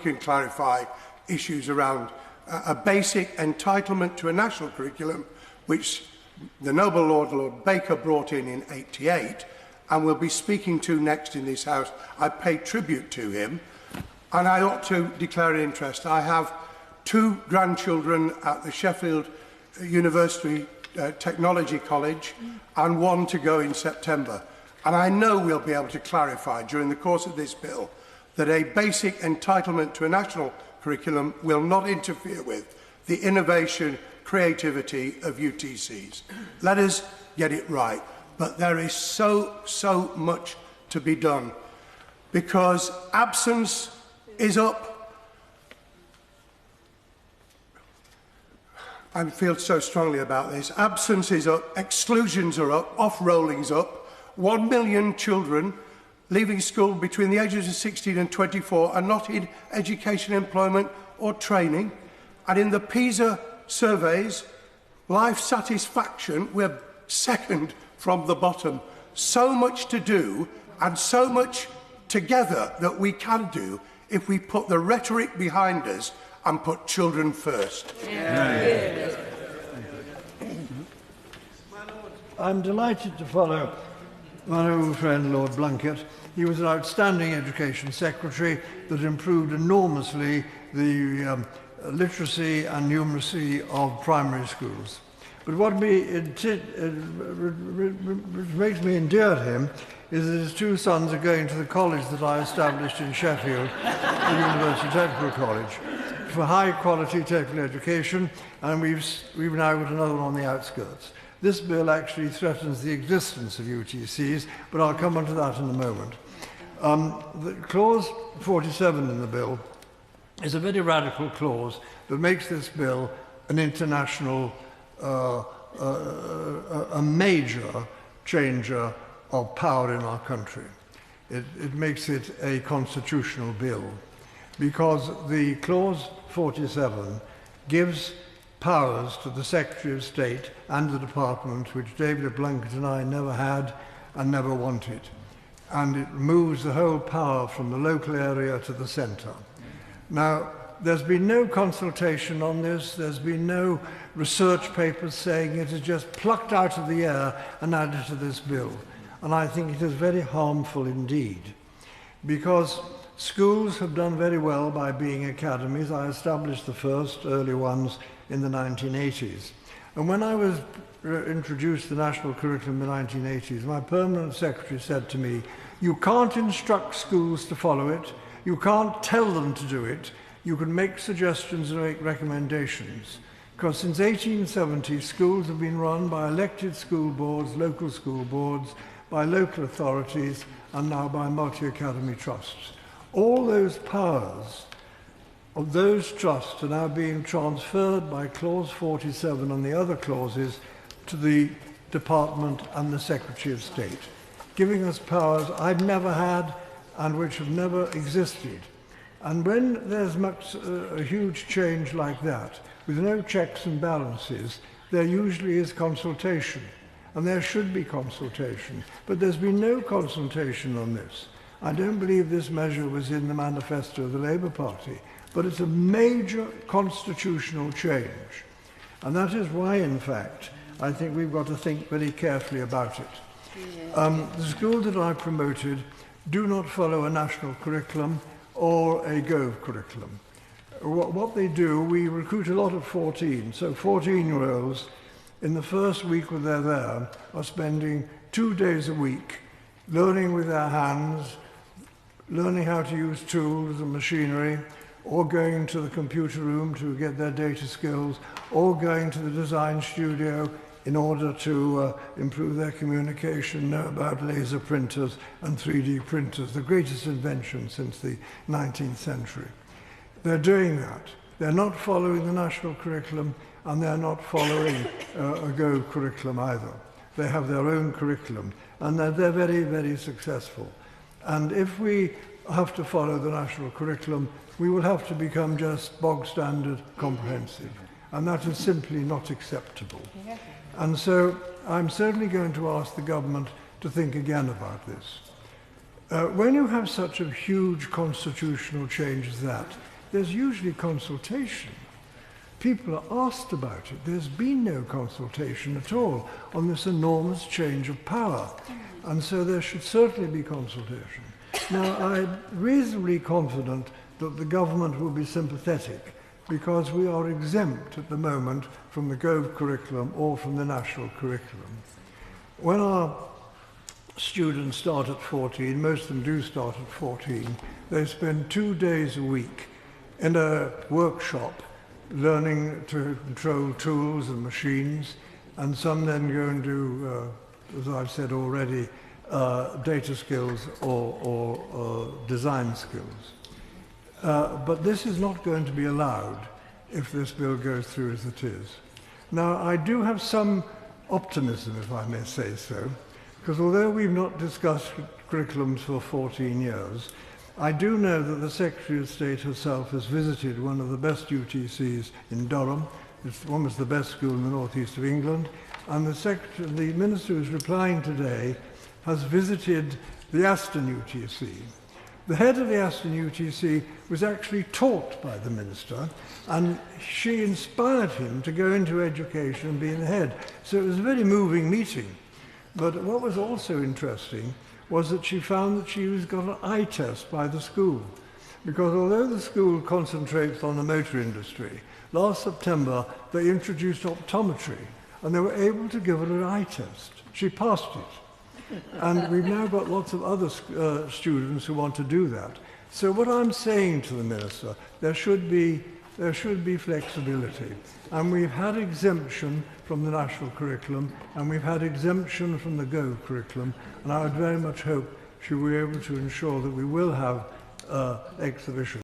can clarify issues around a basic entitlement to a national curriculum, which the noble Lord Baker brought in '88, and will be speaking to next in this House. I pay tribute to him, and I ought to declare an interest. I have 2 grandchildren at the Sheffield University Technology College, and 1 to go in September. And I know we'll be able to clarify during the course of this bill that a basic entitlement to a national curriculum will not interfere with the innovation, creativity of UTCs. Let us get it right. But there is so much to be done, because absence is up. I feel so strongly about this. Absence is up, exclusions are up, off-rolling's up. 1 million children leaving school between the ages of 16 and 24 are not in education, employment or training. And in the PISA surveys, life satisfaction, we're second from the bottom. So much to do and so much together that we can do if we put the rhetoric behind us and put children first. Yeah. I'm delighted to follow my old friend Lord Blunkett. He was an outstanding education secretary that improved enormously the literacy and numeracy of primary schools. But what makes me endear to him is that his 2 sons are going to the college that I established in Sheffield, the University Technical College, for high-quality technical education, and we've now got another one on the outskirts. This bill actually threatens the existence of UTCs, but I'll come on to that in a moment. The clause 47 in the bill is a very radical clause that makes this bill an international, a major changer of power in our country. It makes it a constitutional bill, because the clause 47 gives powers to the Secretary of State and the Department, which David Blunkett and I never had and never wanted. And it moves the whole power from the local area to the centre. Now, there's been no consultation on this, there's been no research papers saying it is just plucked out of the air and added to this bill. And I think it is very harmful indeed, because schools have done very well by being academies. I established the first early ones in the 1980s. And when I was introduced the national curriculum in the 1980s, my permanent secretary said to me, you can't instruct schools to follow it, you can't tell them to do it, you can make suggestions and make recommendations. Because since 1870, schools have been run by elected school boards, local school boards, by local authorities, and now by multi-academy trusts. All those powers of those trusts are now being transferred by clause 47 and the other clauses to the Department and the Secretary of State, giving us powers I've never had and which have never existed. And when there's a huge change like that, with no checks and balances, there usually is consultation, and there should be consultation. But there's been no consultation on this. I don't believe this measure was in the manifesto of the Labour Party, but it's a major constitutional change. And that is why, in fact, I think we've got to think very carefully about it. The schools that I promoted do not follow a national curriculum or a Gove curriculum. What they do, we recruit a lot of 14, so 14-year-olds in the first week when they're there are spending 2 days a week learning with their hands, learning how to use tools and machinery, or going to the computer room to get their data skills, or going to the design studio in order to improve their communication, know about laser printers and 3D printers, the greatest invention since the 19th century. They're doing that. They're not following the national curriculum, and they're not following a Go curriculum either. They have their own curriculum, and they're very, very successful. And if we have to follow the national curriculum, we will have to become just bog standard comprehensive. And that is simply not acceptable. And so I'm certainly going to ask the government to think again about this. When you have such a huge constitutional change as that, there's usually consultation. People are asked about it. There's been no consultation at all on this enormous change of power. And so there should certainly be consultation. Now, I'm reasonably confident that the government will be sympathetic because we are exempt at the moment from the Gove curriculum or from the national curriculum. When our students start at 14, most of them do start at 14, they spend 2 days a week in a workshop learning to control tools and machines, and some then go and do, as I've said already, data skills or design skills. But this is not going to be allowed if this bill goes through as it is. Now, I do have some optimism, if I may say so, because although we've not discussed curriculums for 14 years, I do know that the Secretary of State herself has visited one of the best UTCs in Durham. It's almost the best school in the northeast of England. And the Minister who's replying today has visited the Aston UTC. The head of the Aston UTC was actually taught by the Minister, and she inspired him to go into education and be the head. So it was a very moving meeting. But what was also interesting was that she found that she was got an eye test by the school. Because although the school concentrates on the motor industry, last September they introduced optometry, and they were able to give her an eye test. She passed it. And we've now got lots of other students who want to do that. So what I'm saying to the Minister, there should be flexibility. And we've had exemption from the national curriculum, and we've had exemption from the Go curriculum, and I would very much hope she will be able to ensure that we will have exhibitions.